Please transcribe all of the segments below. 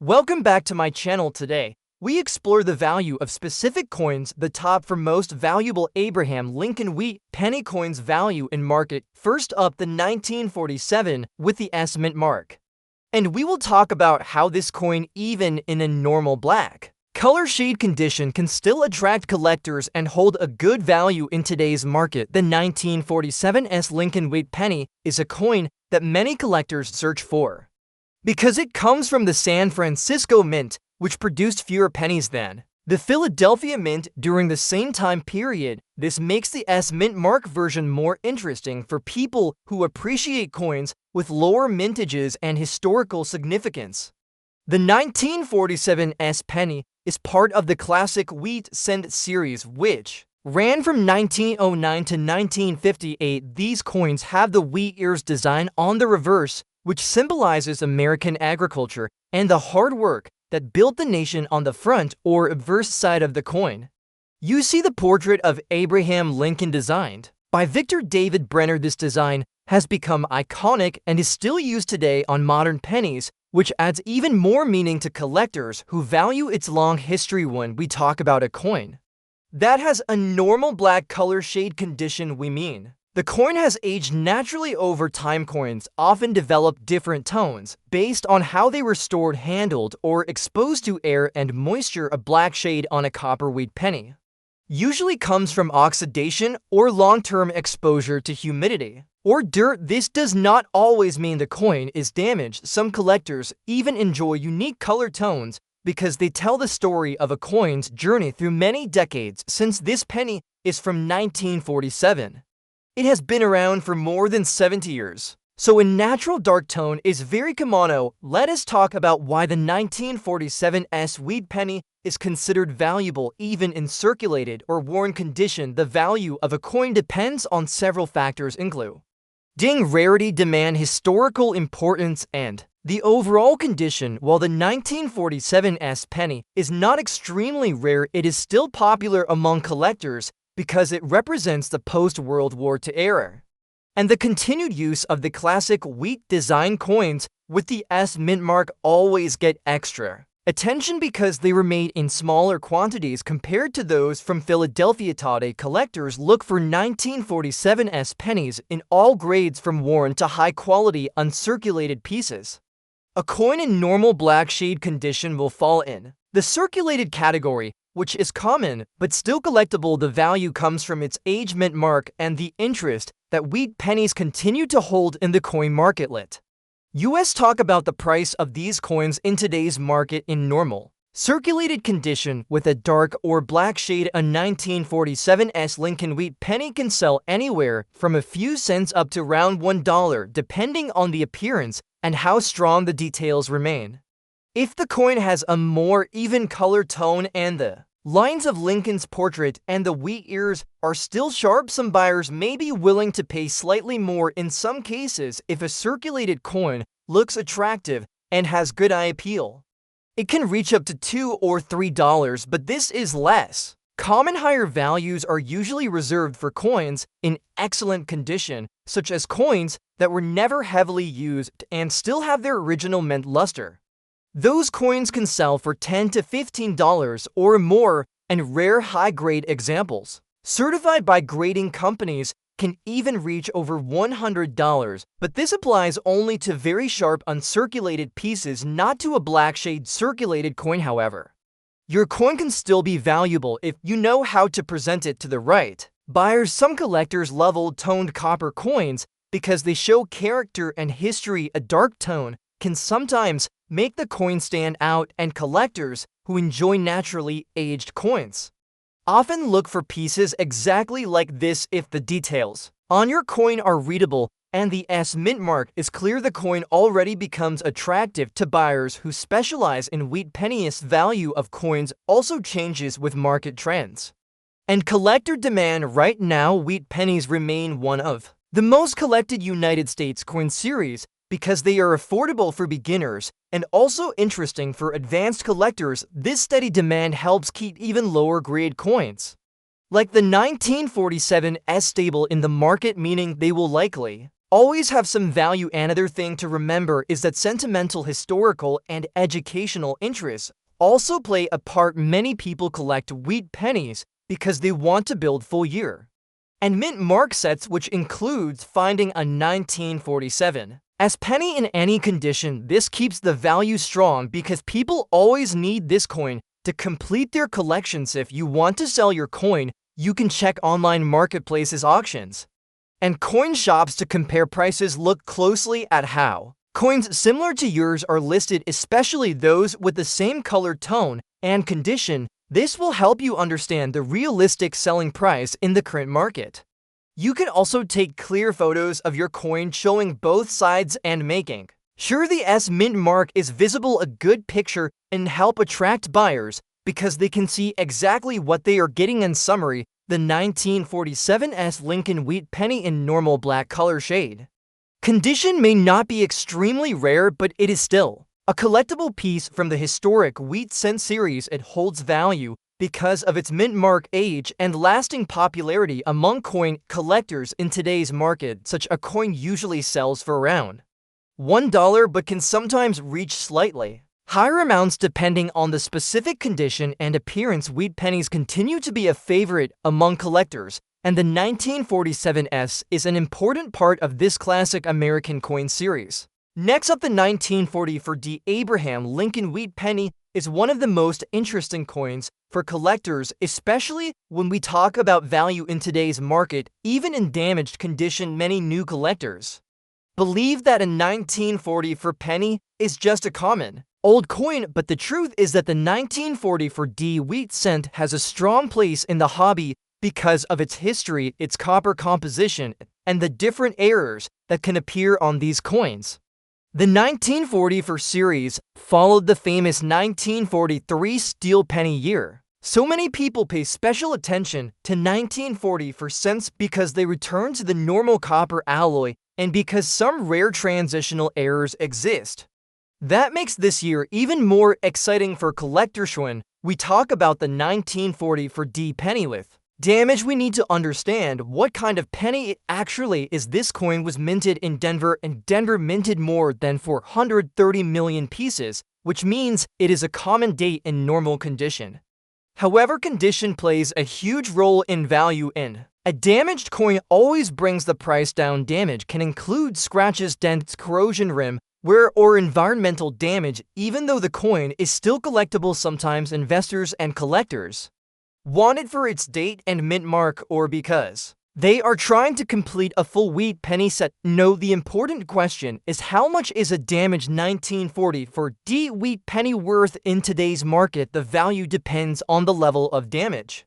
Welcome back to my channel. Today, we explore the value of specific coins, the top for most valuable Abraham Lincoln wheat penny coins value in market. First up, the 1947 with the S mint mark. And we will talk about how this coin, even in a normal black color shade condition, can still attract collectors and hold a good value in today's market. The 1947 S Lincoln wheat penny is a coin that many collectors search for, because it comes from the San Francisco Mint, which produced fewer pennies than the Philadelphia Mint during the same time period. This makes the S mint mark version more interesting for people who appreciate coins with lower mintages and historical significance. The 1947 S penny is part of the classic Wheat Cent series, which ran from 1909 to 1958. These coins have the wheat ears design on the reverse, which symbolizes American agriculture and the hard work that built the nation. On the front or obverse side of the coin, you see the portrait of Abraham Lincoln designed by Victor David Brenner. This design has become iconic and is still used today on modern pennies, which adds even more meaning to collectors who value its long history. When we talk about a coin that has a normal black color shade condition, we mean the coin has aged naturally over time. Coins often develop different tones based on how they were stored, handled, or exposed to air and moisture. A black shade on a copper wheat penny usually comes from oxidation or long-term exposure to humidity or dirt. This does not always mean the coin is damaged. Some collectors even enjoy unique color tones because they tell the story of a coin's journey through many decades. Since this penny is from 1947, it has been around for more than 70 years, so a natural dark tone is very common. Let us talk about why the 1947 S wheat penny is considered valuable even in circulated or worn condition. The value of a coin depends on several factors, including rarity, demand, historical importance, and the overall condition. While the 1947 S penny is not extremely rare, it is still popular among collectors because it represents the post-World War II era and the continued use of the classic wheat design. Coins with the S mint mark always get extra attention because they were made in smaller quantities compared to those from Philadelphia. Today, collectors look for 1947 S pennies in all grades, from worn to high-quality uncirculated pieces. A coin in normal black shade condition will fall in the circulated category, which is common but still collectible. The value comes from its age, mint mark, and the interest that wheat pennies continue to hold in the coin market. Let us talk about the price of these coins in today's market. In normal circulated condition with a dark or black shade, a 1947 S Lincoln wheat penny can sell anywhere from a few cents up to around $1, depending on the appearance and how strong the details remain. If the coin has a more even color tone and the lines of Lincoln's portrait and the wheat ears are still sharp, some buyers may be willing to pay slightly more in some cases. If a circulated coin looks attractive and has good eye appeal, it can reach up to $2 or $3, but this is less common. Higher values are usually reserved for coins in excellent condition, such as coins that were never heavily used and still have their original mint luster. Those coins can sell for $10 to $15 or more, and rare high-grade examples, certified by grading companies, can even reach over $100, but this applies only to very sharp uncirculated pieces, not to a black shade circulated coin. However, your coin can still be valuable if you know how to present it to the right buyers. Some collectors love old-toned copper coins because they show character and history. A dark tone can sometimes make the coin stand out, and collectors who enjoy naturally aged coins often look for pieces exactly like this. If the details on your coin are readable and the S mint mark is clear, the coin already becomes attractive to buyers who specialize in wheat pennies. Value of coins also changes with market trends and collector demand. Right now, wheat pennies remain one of the most collected United States coin series because they are affordable for beginners and also interesting for advanced collectors. This steady demand helps keep even lower grade coins like the 1947 S stable in the market, meaning they will likely always have some value. Another thing to remember is that sentimental, historical, and educational interests also play a part. Many people collect wheat pennies because they want to build full year and mint mark sets, which includes finding a 1947 as penny in any condition. This keeps the value strong because people always need this coin to complete their collections. If you want to sell your coin, you can check online marketplaces, auctions, and coin shops to compare prices. Look closely at how coins similar to yours are listed, especially those with the same color tone and condition. This will help you understand the realistic selling price in the current market. You can also take clear photos of your coin showing both sides and making sure the S mint mark is visible. A good picture and help attract buyers because they can see exactly what they are getting. In summary, the 1947 S Lincoln wheat penny in normal black color shade condition may not be extremely rare, but it is still a collectible piece from the historic wheat cent series. It holds value because of its mint mark, age, and lasting popularity among coin collectors. In today's market, such a coin usually sells for around $1 but can sometimes reach slightly higher amounts depending on the specific condition and appearance. Wheat pennies continue to be a favorite among collectors, and the 1947 S is an important part of this classic American coin series. Next up, the 1944 D Abraham Lincoln wheat penny is one of the most interesting coins for collectors, especially when we talk about value in today's market. Even in damaged condition, many new collectors believe that a 1944 penny is just a common old coin, but the truth is that the 1944 D wheat cent has a strong place in the hobby because of its history, its copper composition, and the different errors that can appear on these coins. The 1944 series followed the famous 1943 steel penny year. So many people pay special attention to 1944 cents because they return to the normal copper alloy and because some rare transitional errors exist. That makes this year even more exciting for collectors. When we talk about the 1944 D penny with damage, we need to understand what kind of penny it actually is. This coin was minted in Denver, and Denver minted more than 430 million pieces, which means it is a common date in normal condition. However, condition plays a huge role in value. In a damaged coin always brings the price down. Damage can include scratches, dents, corrosion, rim wear, or environmental damage. Even though the coin is still collectible, sometimes investors and collectors want it for its date and mint mark, or because they are trying to complete a full wheat penny set. No, the important question is, how much is a damaged 1944 D wheat penny worth in today's market? The value depends on the level of damage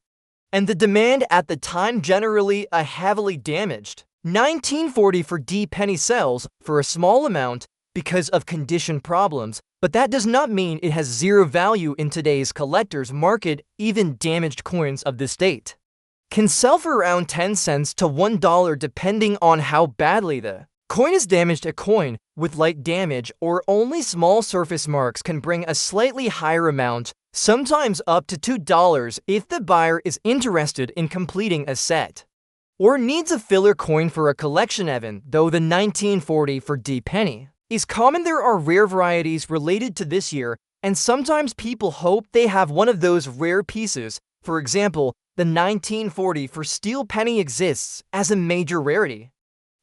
and the demand at the time. Generally, a heavily damaged 1944 D penny sells for a small amount because of condition problems, but that does not mean it has zero value in today's collector's market. Even damaged coins of this date can sell for around 10 cents to $1 depending on how badly the coin is damaged. A coin with light damage or only small surface marks can bring a slightly higher amount, sometimes up to $2 if the buyer is interested in completing a set or needs a filler coin for a collection. Even though the 1944 D penny is common, there are rare varieties related to this year, and sometimes people hope they have one of those rare pieces. For example, the 1944 steel penny exists as a major rarity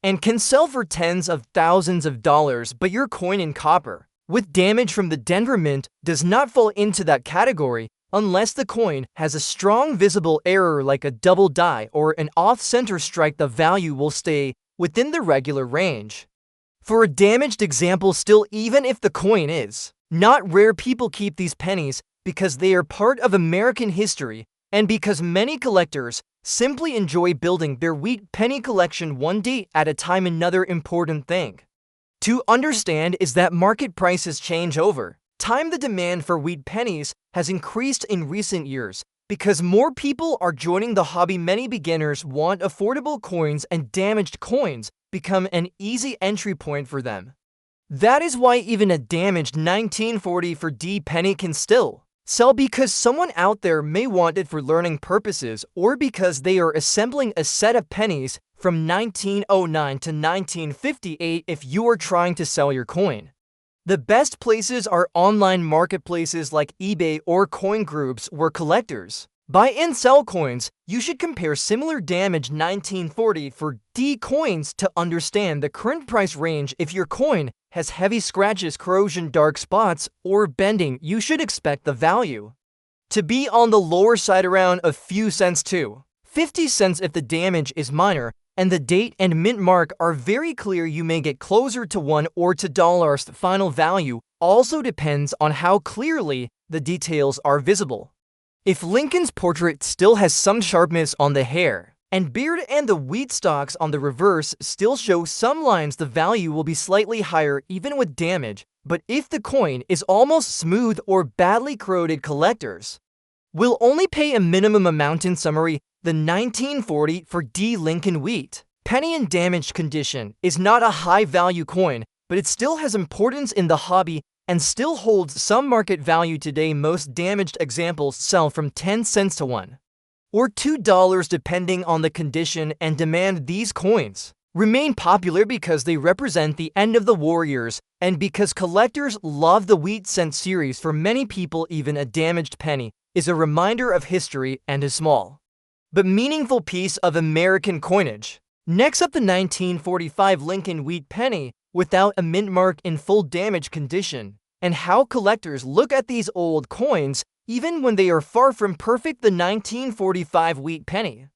and can sell for tens of thousands of dollars, but your coin in copper with damage from the Denver Mint does not fall into that category unless the coin has a strong visible error like a double die or an off-center strike. The value will stay within the regular range. For a damaged example, still, even if the coin is not rare, people keep these pennies because they are part of American history and because many collectors simply enjoy building their wheat penny collection one day at a time. Another important thing to understand is that market prices change over time. The demand for wheat pennies has increased in recent years because more people are joining the hobby. Many beginners want affordable coins, and damaged coins become an easy entry point for them. That is why even a damaged 1944 D penny can still Sell because someone out there may want it for learning purposes or because they are assembling a set of pennies from 1909 to 1958 if you are trying to sell your coin. The best places are online marketplaces like eBay or coin groups where collectors buy and sell coins. You should compare similar damaged 1940 for D coins to understand the current price range. If your coin has heavy scratches, corrosion, dark spots, or bending, you should expect the value to be on the lower side, around a few cents to 50 cents if the damage is minor and the date and mint mark are very clear. You may get closer to $1 or $2. The final value also depends on how clearly the details are visible. If Lincoln's portrait still has some sharpness on the hair and beard and the wheat stalks on the reverse still show some lines, the value will be slightly higher even with damage. But if the coin is almost smooth or badly corroded, collectors will only pay a minimum amount. In summary, the 1940 for D Lincoln wheat penny in damaged condition is not a high-value coin, but it still has importance in the hobby and still holds some market value today. Most damaged examples sell from 10 cents to $1 or $2 depending on the condition and demand. These coins remain popular because they represent the end of the warriors and because collectors love the wheat cent series. For many people, even a damaged penny is a reminder of history and a small but meaningful piece of American coinage. Next up, the 1945 Lincoln wheat penny without a mint mark in full damaged condition, and how collectors look at these old coins even when they are far from perfect. The 1945 wheat penny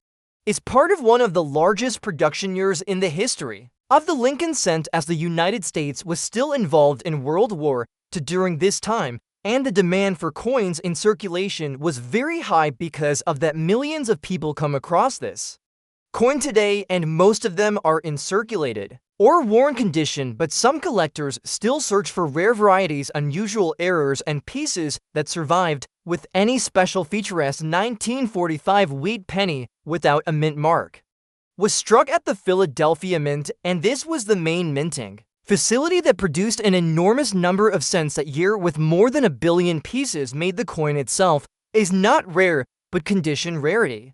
is part of one of the largest production years in the history of the Lincoln cent, as the United States was still involved in World War II during this time, and the demand for coins in circulation was very high. Because of that, millions of people come across this coin today, and most of them are in circulated or worn condition, but some collectors still search for rare varieties, unusual errors, and pieces that survived with any special features. 1945 wheat penny without a mint mark was struck at the Philadelphia Mint, and this was the main minting facility that produced an enormous number of cents that year with more than 1 billion pieces made. The coin itself is not rare, but condition, rarity,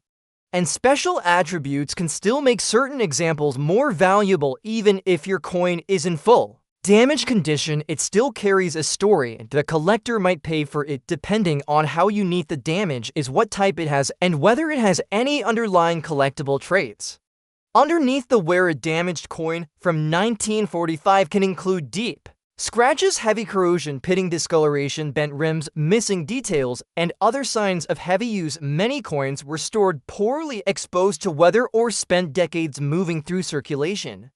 and special attributes can still make certain examples more valuable. Even if your coin is in full damaged condition, it still carries a story. The collector might pay for it depending on how unique the damage is, what type it has, and whether it has any underlying collectible traits. Underneath the wear, a damaged coin from 1945 can include deep scratches, heavy corrosion, pitting, discoloration, bent rims, missing details, and other signs of heavy use. Many coins were stored poorly, exposed to weather, or spent decades moving through circulation.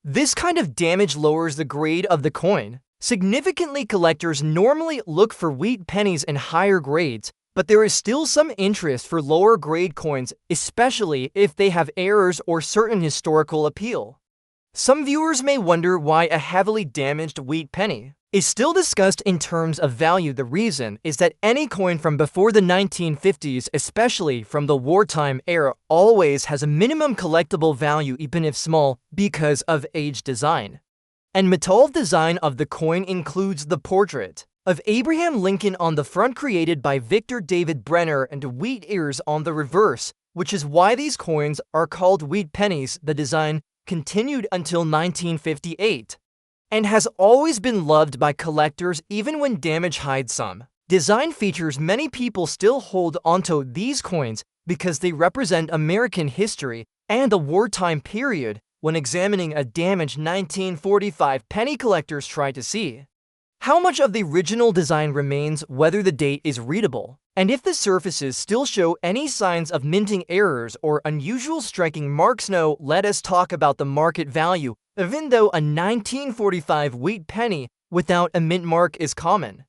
This kind of damage lowers the grade of the coin significantly. Collectors normally look for wheat pennies in higher grades, but there is still some interest for lower grade coins, especially if they have errors or certain historical appeal. Some viewers may wonder why a heavily damaged wheat penny is still discussed in terms of value. The reason is that any coin from before the 1950s, especially from the wartime era, always has a minimum collectible value, even if small, because of age, design, and metal. Design of the coin includes the portrait of Abraham Lincoln on the front, created by Victor David Brenner, and wheat ears on the reverse, which is why these coins are called wheat pennies. The design continued until 1958 and has always been loved by collectors even when damage hides some design features. Many people still hold onto these coins because they represent American history and the wartime period. When examining a damaged 1945 penny, collectors try to see how much of the original design remains, whether the date is readable, and if the surfaces still show any signs of minting errors or unusual striking marks. Now, let us talk about the market value. Even though a 1945 wheat penny without a mint mark is common,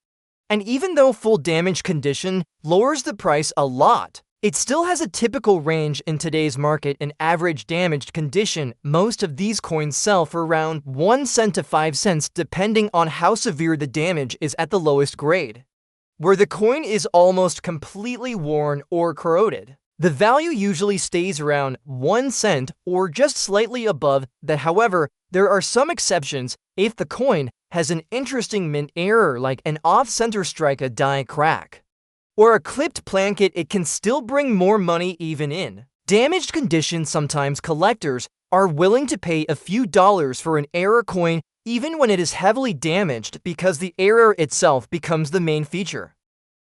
and even though full damage condition lowers the price a lot, it still has a typical range in today's market. In average damaged condition, most of these coins sell for around 1 cent to 5 cents, depending on how severe the damage is. At the lowest grade, where the coin is almost completely worn or corroded, the value usually stays around 1 cent or just slightly above that. However, there are some exceptions. If the coin has an interesting mint error like an off-center strike, a die crack, or a clipped placket, it can still bring more money even in damaged condition. Sometimes collectors are willing to pay a few dollars for an error coin even when it is heavily damaged, because the error itself becomes the main feature,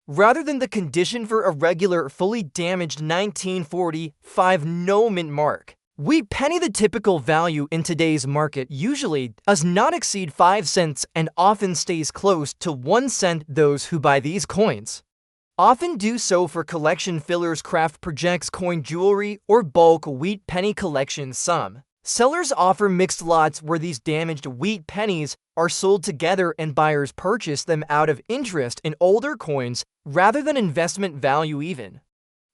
rather than the condition. For a regular, fully damaged 1945 no mint mark wheat penny, the typical value in today's market usually does not exceed 5 cents and often stays close to 1 cent. Those who buy these coins often do so for collection fillers, craft projects, coin jewelry, or bulk wheat penny collections. Some sellers offer mixed lots where these damaged wheat pennies are sold together and buyers purchase them out of interest in older coins rather than investment value. Even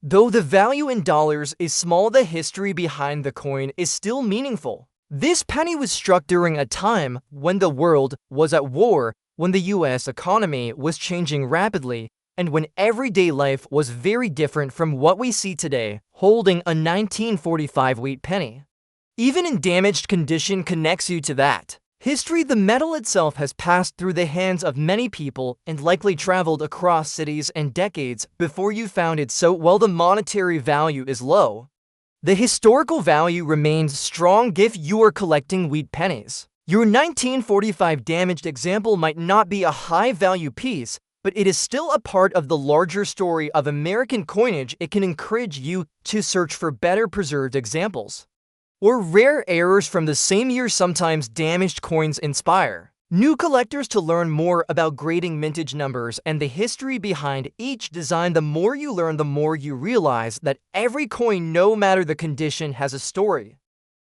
though the value in dollars is small, the history behind the coin is still meaningful. This penny was struck during a time when the world was at war, when the US economy was changing rapidly, and when everyday life was very different from what we see today. Holding a 1945 wheat penny, even in damaged condition, connects you to that history. The metal itself has passed through the hands of many people and likely traveled across cities and decades before you found it. So while the monetary value is low, the historical value remains strong. If you are collecting wheat pennies, your 1945 damaged example might not be a high-value piece, but it is still a part of the larger story of American coinage. It can encourage you to search for better preserved examples or rare errors from the same year. Sometimes damaged coins inspire new collectors to learn more about grading, mintage numbers, and the history behind each design. The more you learn, the more you realize that every coin, no matter the condition, has a story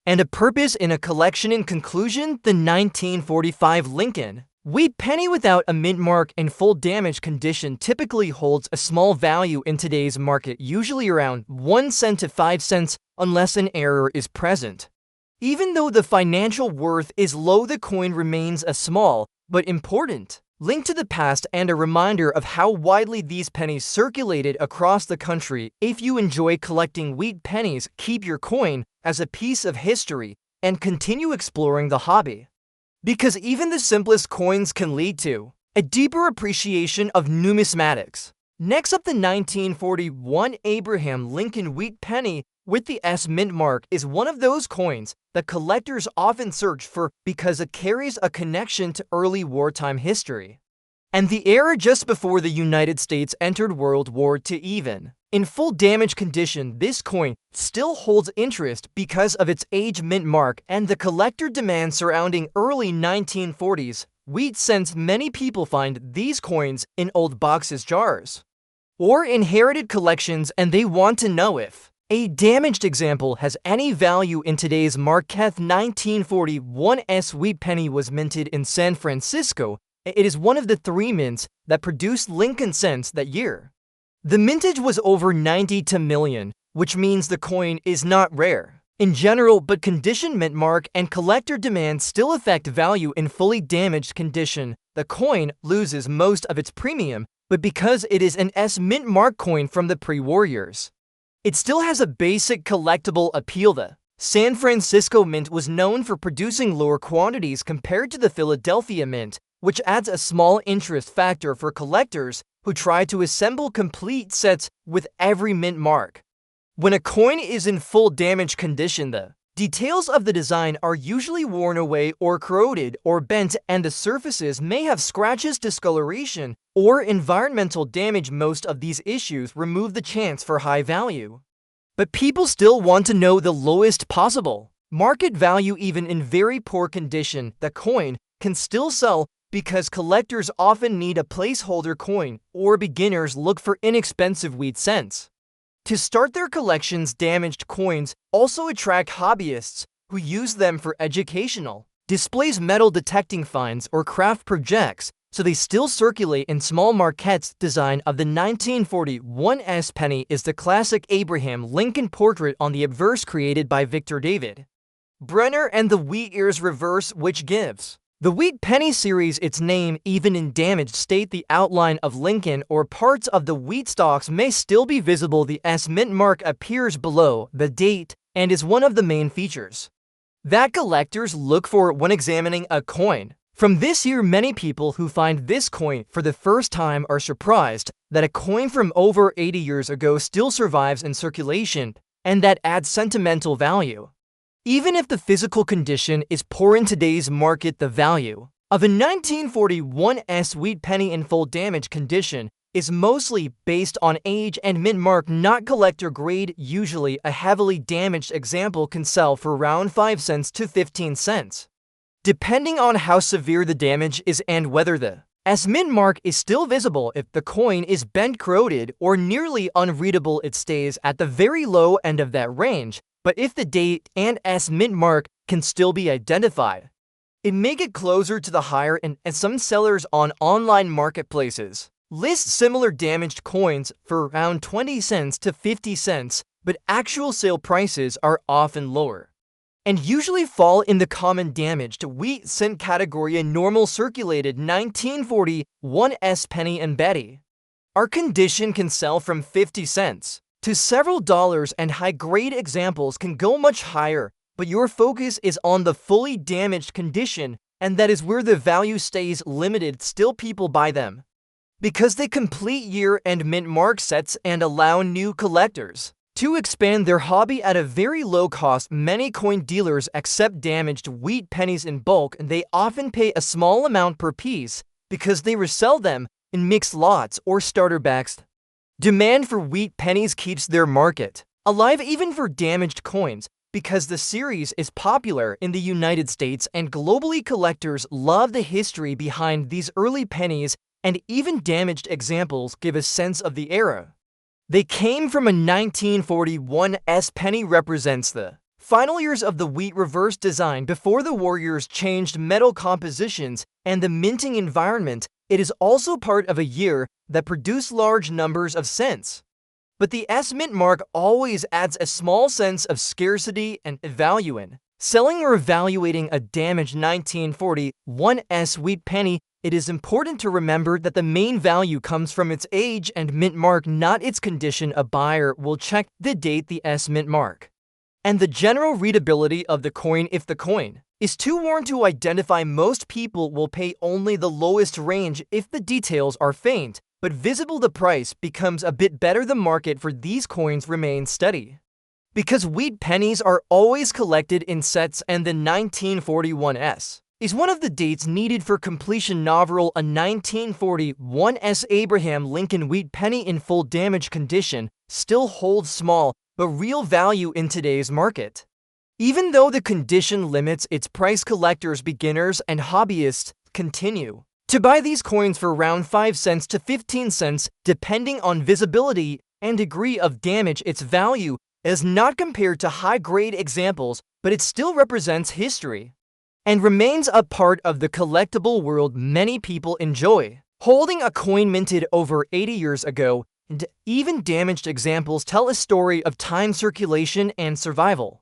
and a purpose in a collection. In conclusion, the 1945 Lincoln wheat penny without a mint mark in full damaged condition typically holds a small value in today's market, usually around 1 cent to 5 cents, unless an error is present. Even though the financial worth is low, the coin remains a small but important link to the past and a reminder of how widely these pennies circulated across the country. If you enjoy collecting wheat pennies, keep your coin as a piece of history and continue exploring the hobby, because even the simplest coins can lead to a deeper appreciation of numismatics. Next up, the 1941 Abraham Lincoln wheat penny with the S mint mark is one of those coins that collectors often search for because it carries a connection to early wartime history and the era just before the United States entered World War II. Even in full damaged condition, this coin still holds interest because of its age, mint mark, and the collector demand surrounding early 1940s wheat cents. Many people find these coins in old boxes, jars, or inherited collections, and they want to know if a damaged example has any value in today's market. 1941 S wheat penny was minted in San Francisco. It is one of the 3 mints that produced Lincoln cents that year. The mintage was over 90 million, which means the coin is not rare in general, but condition, mint mark, and collector demand still affect value. In fully damaged condition, the coin loses most of its premium, but because it is an S mint mark coin from the pre-war years, it still has a basic collectible appeal. The San Francisco Mint was known for producing lower quantities compared to the Philadelphia Mint, which adds a small interest factor for collectors who try to assemble complete sets with every mint mark. When a coin is in full damage condition, the details of the design are usually worn away or corroded or bent, and the surfaces may have scratches, discoloration, or environmental damage. Most of these issues remove the chance for high value, but people still want to know the lowest possible market value. Even in very poor condition, the coin can still sell because collectors often need a placeholder coin, or beginners look for inexpensive wheat cents to start their collections. Damaged coins also attract hobbyists who use them for educational displays, metal detecting finds, or craft projects, so they still circulate in small markets. Design of the 1941 S penny is the classic Abraham Lincoln portrait on the obverse, created by Victor David Brenner, and the wheat ears reverse, which gives the wheat penny series its name. Even in damaged state, the outline of Lincoln or parts of the wheat stalks may still be visible. The S mint mark appears below the date and is one of the main features that collectors look for when examining a coin. From this year, many people who find this coin for the first time are surprised that a coin from over 80 years ago still survives in circulation, and that adds sentimental value. Even if the physical condition is poor in today's market, the value of a 1941's wheat penny in full damaged condition is mostly based on age and mint mark, not collector grade. Usually, a heavily damaged example can sell for around 5 cents to 15 cents. Depending on how severe the damage is and whether the mint mark is still visible. If the coin is bent, corroded, or nearly unreadable, it stays at the very low end of that range. But if the date and mint mark can still be identified, it may get closer to the higher end, and some sellers on online marketplaces list similar damaged coins for around 20 cents to 50 cents, but actual sale prices are often lower and usually fall in the common damaged wheat cent category. A normal circulated 1941's penny and Betty our condition can sell from 50 cents to several dollars, and high-grade examples can go much higher, but your focus is on the fully damaged condition, and that is where the value stays limited. Still, people buy them because they complete year and mint mark sets and allow new collectors to expand their hobby at a very low cost. Many coin dealers accept damaged wheat pennies in bulk, and they often pay a small amount per piece because they resell them in mixed lots or starter backs. Demand for wheat pennies keeps their market alive even for damaged coins because the series is popular in the United States and globally. Collectors love the history behind these early pennies, and even damaged examples give a sense of the era they came from. A 1941's penny represents the final years of the wheat reverse design before the warriors changed metal compositions and the minting environment. It is also part of a year that produced large numbers of cents. But the mint mark always adds a small sense of scarcity and value in selling or evaluating a damaged 1941's wheat penny. It is important to remember that the main value comes from its age and mint mark, not its condition. A buyer will check the date, the mint mark, and the general readability of the coin. If the coin is too worn to identify, most people will pay only the lowest range. If the details are faint but visible, the price becomes a bit better. The market for these coins remains steady because wheat pennies are always collected in sets, and the 1941's is one of the dates needed for completion. Novel, a 1941's Abraham Lincoln wheat penny in full damaged condition still holds small but real value in today's market. Even though the condition limits its price, collectors, beginners, and hobbyists continue to buy these coins for around 5 cents to 15 cents, depending on visibility and degree of damage. Its value is not compared to high-grade examples, but it still represents history and remains a part of the collectible world. Many people enjoy holding a coin minted over 80 years ago, and even damaged examples tell a story of time, circulation, and survival.